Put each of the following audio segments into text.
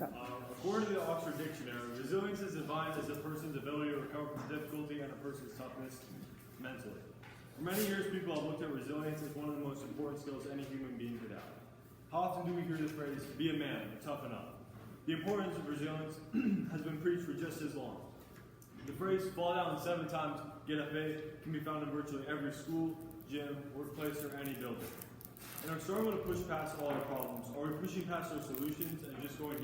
According to the Oxford Dictionary, resilience is defined as a person's ability to recover from difficulty and a person's toughness mentally. For many years, people have looked at resilience as one of the most important skills any human being could have. How often do we hear the phrase, be a man, toughen up? The importance of resilience has been preached for just as long. The phrase, fall down 7 times, get up 8, can be found in virtually every school, gym, workplace, or any building. And are struggling to push past all our problems? Are we pushing past our solutions and just going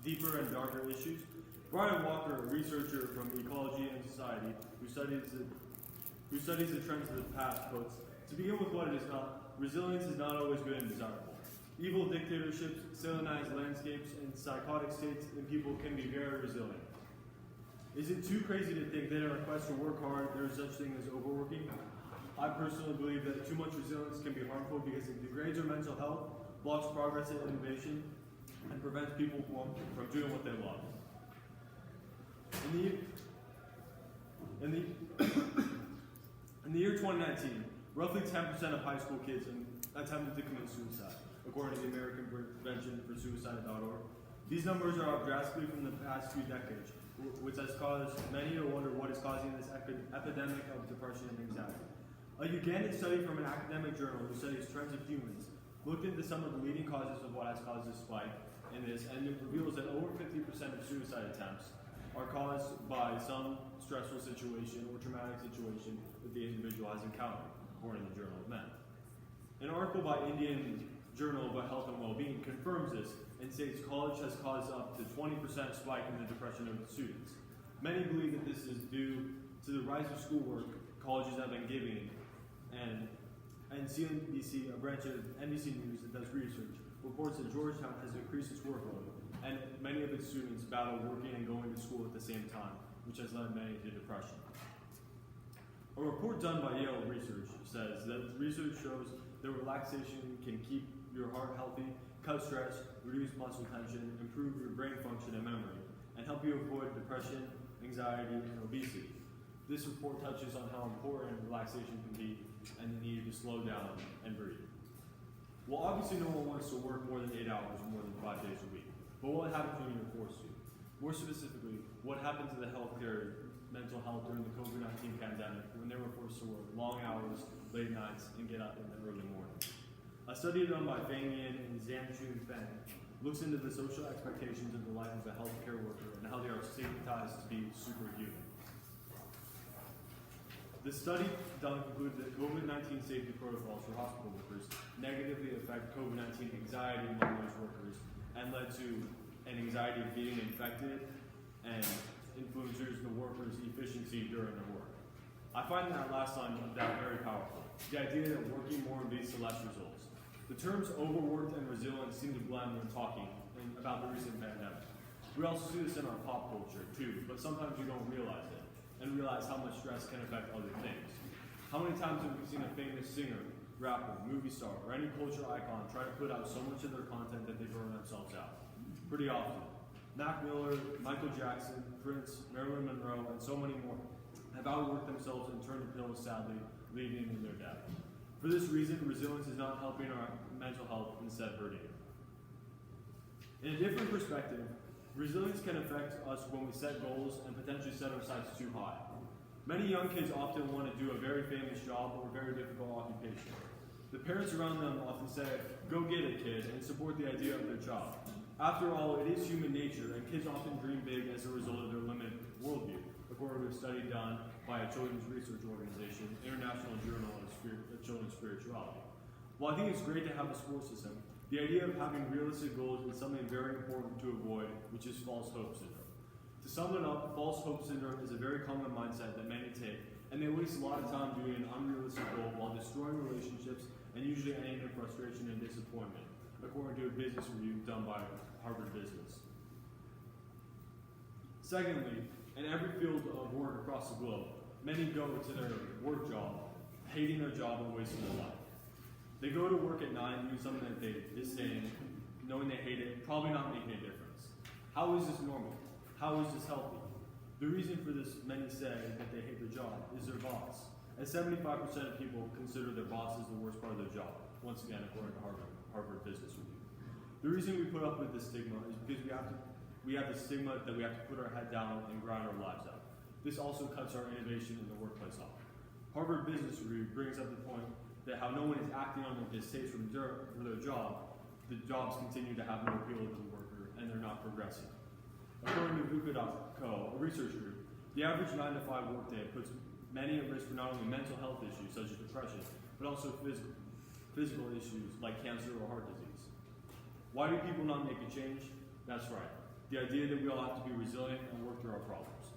deeper and darker issues? Brian Walker, a researcher from Ecology and Society, who studies the trends of the past, quotes, to begin with what it is not, resilience is not always good and desirable. Evil dictatorships, salinized landscapes, and psychotic states in people can be very resilient. Is it too crazy to think that in our quest to work hard, there is such thing as overworking? I personally believe that too much resilience can be harmful because it degrades our mental health, blocks progress and innovation, and prevents people from doing what they love. In the year 2019, roughly 10% of high school kids attempted to commit suicide, according to the American Prevention for Suicide.org. These numbers are up drastically from the past few decades, which has caused many to wonder what is causing this epidemic of depression and anxiety. A Ugandan study from an academic journal who studies trends of humans looked into some of the leading causes of what has caused this spike in this, and it reveals that over 50% of suicide attempts are caused by some stressful situation or traumatic situation that the individual has encountered, according to the Journal of Men. An article by Indian Journal of Health and Wellbeing confirms this and states college has caused up to 20% spike in the depression of students. Many believe that this is due to the rise of schoolwork colleges have been giving, and CNBC, a branch of NBC News that does research, reports that Georgetown has increased its workload, and many of its students battle working and going to school at the same time, which has led many to depression. A report done by Yale Research says that research shows that relaxation can keep your heart healthy, cut stress, reduce muscle tension, improve your brain function and memory, and help you avoid depression, anxiety, and obesity. This report touches on how important relaxation can be and the need to slow down and breathe. Well, obviously no one wants to work more than 8 hours more than 5 days a week, but what happens when you're forced to? More specifically, what happened to the healthcare, mental health during the COVID-19 pandemic when they were forced to work long hours, late nights, and get up in the early morning? A study done by Fang Yin and Zhang-Jun Feng looks into the social expectations of the life of a healthcare worker and how they are stigmatized to be superhuman. The study done concluded that COVID-19 safety protocols for hospital workers negatively affect COVID-19 anxiety among those workers and led to an anxiety of getting infected and influences the workers' efficiency during their work. I find that last line of that very powerful. The idea that working more leads to less results. The terms overworked and resilient seem to blend when talking about the recent pandemic. We also see this in our pop culture too, but sometimes we don't realize it and realize how much stress can affect other things. How many times have we seen a famous singer, rapper, movie star, or any culture icon try to put out so much of their content that they burn themselves out? Pretty often. Mac Miller, Michael Jackson, Prince, Marilyn Monroe, and so many more have outworked themselves and turned to pills, sadly, leading to their death. For this reason, resilience is not helping our mental health, instead hurting it. In a different perspective, resilience can affect us when we set goals and potentially set our sights too high. Many young kids often want to do a very famous job or a very difficult occupation. The parents around them often say, go get it, kid, and support the idea of their job. After all, it is human nature, and kids often dream big as a result of their limited worldview, according to a study done by a children's research organization, International Journal of Children's Spirituality. While I think it's great to have a support system, the idea of having realistic goals is something very important to avoid, which is false hope syndrome. To sum it up, false hope syndrome is a very common mindset that many take, and they waste a lot of time doing an unrealistic goal while destroying relationships and usually ending in frustration and disappointment, according to a business review done by Harvard Business. Secondly, in every field of work across the globe, many go to their work job, hating their job and wasting their life. They go to work at 9, doing something that they disdain, knowing they hate it, probably not making a difference. How is this normal? How is this healthy? The reason for this, many say that they hate their job, is their boss. And 75% of people consider their boss as the worst part of their job, once again, according to Harvard Business Review. The reason we put up with this stigma is because we have the stigma that we have to put our head down and grind our lives out. This also cuts our innovation in the workplace off. Harvard Business Review brings up the point that how no one is acting on their distaste for their job, the jobs continue to have no appeal to the worker and they're not progressing. According to VUCA.co, a research group, the average 9 to 5 workday puts many at risk for not only mental health issues such as depression, but also physical issues like cancer or heart disease. Why do people not make a change? That's right. The idea that we all have to be resilient and work through our problems.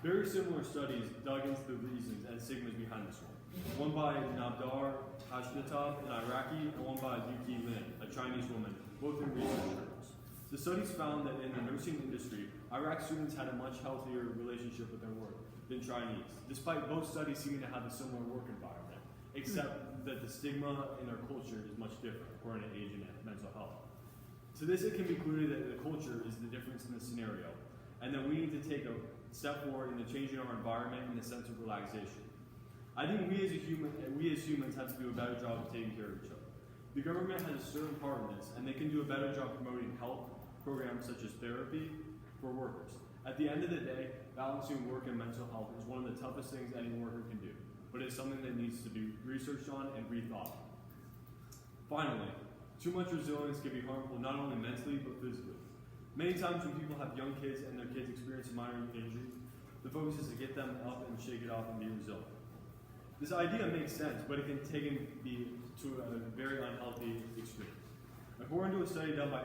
Very similar studies dug into the reasons and stigmas behind this one. One by Nabdar Hashmatab, an Iraqi, and one by Yuki Lin, a Chinese woman, both in research journals. The studies found that in the nursing industry, Iraq students had a much healthier relationship with their work than Chinese, despite both studies seeming to have a similar work environment, except that the stigma in their culture is much different, according to age and mental health. To this, it can be concluded that the culture is the difference in the scenario, and that we need to take a step forward in the changing our environment in the sense of relaxation. I think we as humans have to do a better job of taking care of each other. The government has a certain part in this, and they can do a better job promoting health programs such as therapy for workers. At the end of the day, balancing work and mental health is one of the toughest things any worker can do, but it's something that needs to be researched on and rethought. Finally, too much resilience can be harmful not only mentally but physically. Many times when people have young kids and their kids experience a minor injury, the focus is to get them up and shake it off and be resilient. This idea makes sense, but it can take and be to a very unhealthy extreme. According to a study done by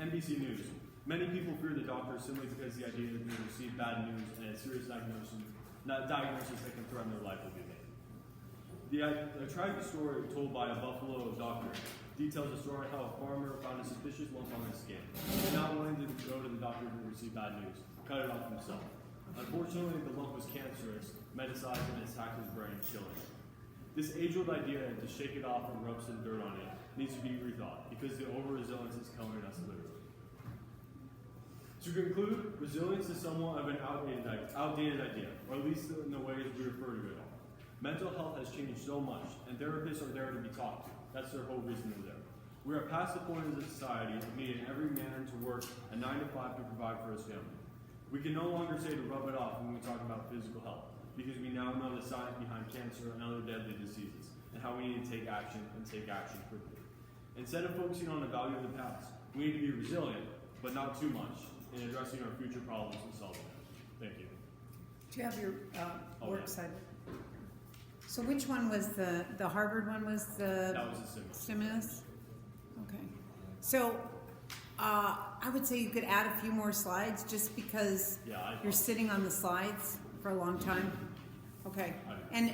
NBC News, many people fear the doctor simply because the idea that they receive bad news and a serious diagnosis that can threaten their life will be made. A tragic story told by a Buffalo doctor details a story how a farmer found a suspicious lump on his skin. Not wanting to go to the doctor to receive bad news, cut it off himself. Unfortunately, the lump was cancerous, metastasized, and attacked his brain, killing him. This age-old idea to shake it off and rub some dirt on it needs to be rethought because the over-resilience is killing us literally. To conclude, resilience is somewhat of an outdated idea, or at least in the ways we refer to it all. Mental health has changed so much, and therapists are there to be talked to. That's their whole reason they're there. We are past the point as a society of needing every man to work a 9 to 5 to provide for his family. We can no longer say to rub it off when we talk about physical health, because we now know the science behind cancer and other deadly diseases, and how we need to take action and take action quickly. Instead of focusing on the value of the past, we need to be resilient, but not too much, in addressing our future problems and solving them. Thank you. Do you have your work side? So which one was the Harvard one was the... That was the stimulus? Okay. So I would say you could add a few more slides just because you're sitting on the slides for a long time. Okay. And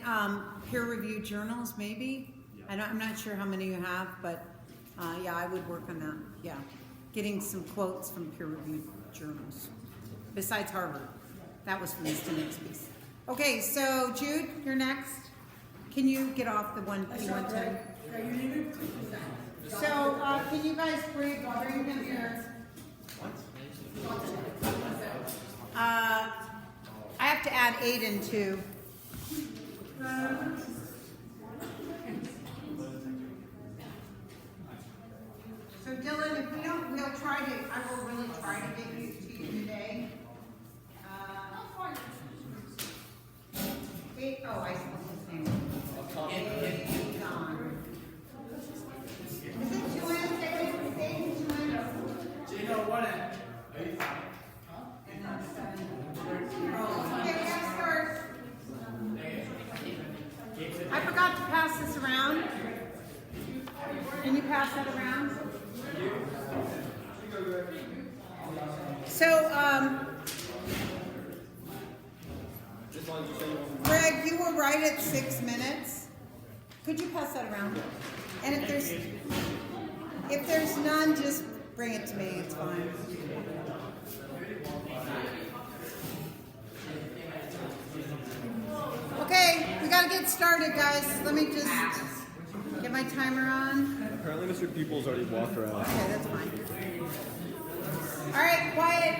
peer-reviewed journals maybe? Yeah. I'm not sure how many you have, but yeah, I would work on that. Yeah. Getting some quotes from peer-reviewed journals. Besides Harvard. That was from the stimulus piece. Okay, so Jude, you're next. Can you get off the one P110? So, can you guys bring him here? I have to add Aiden too. So Dylan, if we don't, I will really try to get you to you today. I suppose his name. Is it Joanne? Gino, what? I forgot to pass this around. Can you pass that around? So, Greg, you were right at 6 minutes. Could you pass that around? And if there's none, just bring it to me. It's fine. Okay, we gotta get started, guys. Let me just get my timer on. Apparently, Mr. Peoples already walked around. Okay, that's fine. All right, quiet.